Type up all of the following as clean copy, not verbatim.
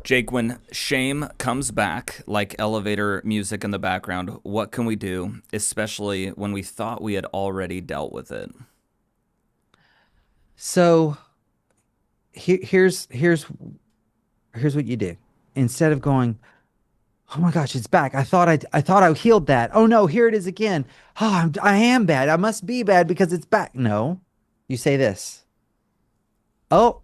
Jake, when shame comes back, like elevator music in the background, what can we do, especially when we thought we had already dealt with it? So here's what you do. Instead of going, "Oh my gosh, it's back. I thought I healed that. Oh no, here it is again. Oh, I am bad. I must be bad because it's back." No. You say this. "Oh,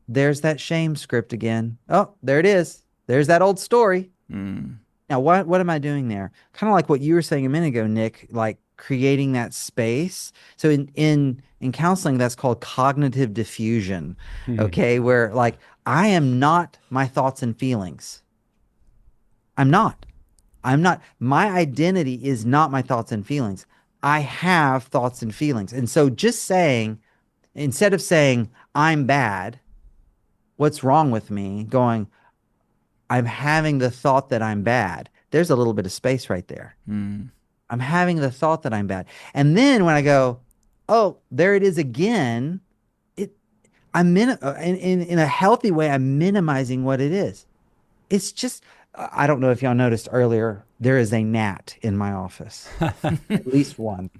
there's that shame script again. Oh, there it is. There's that old story." Mm, Now, what am I doing there? Kind of like what you were saying a minute ago, Nick, like creating that space. So in counseling, that's called cognitive diffusion. Hmm. Okay, where like I am not my thoughts and feelings. I'm not. I'm not. My identity is not my thoughts and feelings. I have thoughts and feelings. And so just saying, instead of saying I'm bad, what's wrong with me, going, I'm having the thought that I'm bad. There's a little bit of space right there. mm, I'm having the thought that I'm bad. And then when I go, oh, there it is again, it in a healthy way, I'm minimizing what it is. It's just I don't know if y'all noticed earlier, there is a gnat in my office. At least one.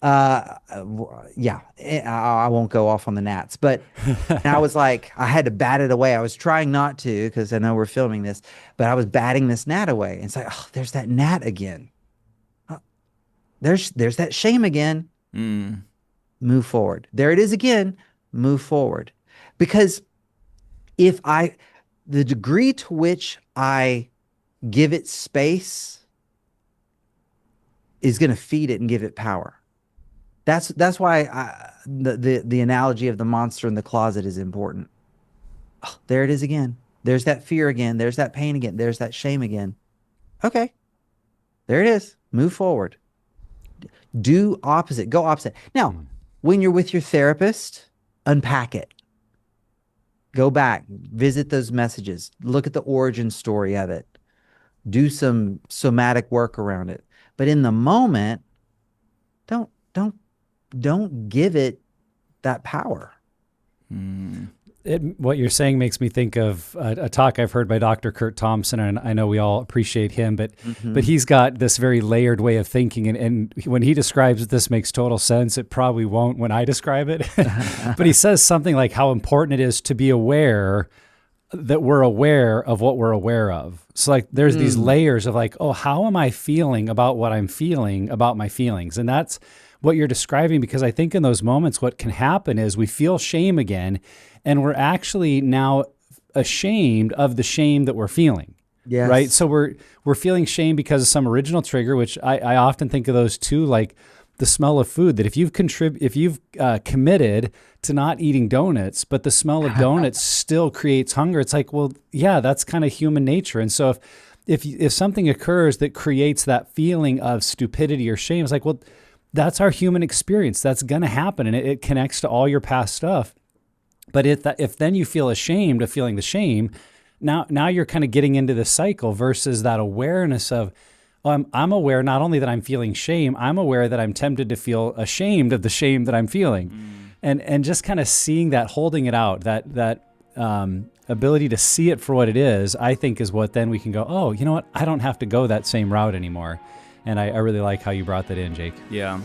Yeah, I won't go off on the gnats, but and I was like, I had to bat it away. I was trying not to because I know we're filming this, but I was batting this gnat away. And it's like, oh, there's that gnat again. Oh, there's that shame again. mm. Move forward. There it is again. Move forward. Because if I, the degree to which I give it space is going to feed it and give it power. That's why the analogy of the monster in the closet is important. Oh, there it is again. There's that fear again. There's that pain again. There's that shame again. Okay, there it is. Move forward. Do opposite. Go opposite. Now, when you're with your therapist, unpack it. Go back, visit those messages, look at the origin story of it, do some somatic work around it. But in the moment, don't don't don't give it that power. What you're saying makes me think of a talk I've heard by Dr. Kurt Thompson, and I know we all appreciate him, but Mhm. he's got this very layered way of thinking, and when he describes it, this makes total sense. It probably won't when I describe it, but he says something like how important it is to be aware that we're aware of what we're aware of. So like there's these Mm. layers of like, oh, how am I feeling about what I'm feeling about my feelings? And that's what you're describing, because I think in those moments what can happen is we feel shame again, and we're actually now ashamed of the shame that we're feeling. Right. Yes. So we're feeling shame because of some original trigger, which I often think of those too, like the smell of food, that if you've committed to not eating donuts, but the smell of donuts still creates hunger. It's like, well, yeah, that's kind of human nature. And so if something occurs that creates that feeling of stupidity or shame, it's like, well, that's our human experience. That's going to happen. And it connects to all your past stuff. But if then you feel ashamed of feeling the shame, now you're kind of getting into the cycle versus that awareness of, oh, I'm aware not only that I'm feeling shame, I'm aware that I'm tempted to feel ashamed of the shame that I'm feeling. And just kind of seeing that, holding it out, that ability to see it for what it is, I think is what then we can go, oh, you know what? I don't have to go that same route anymore. And I really like how you brought that in, Jake. Yeah.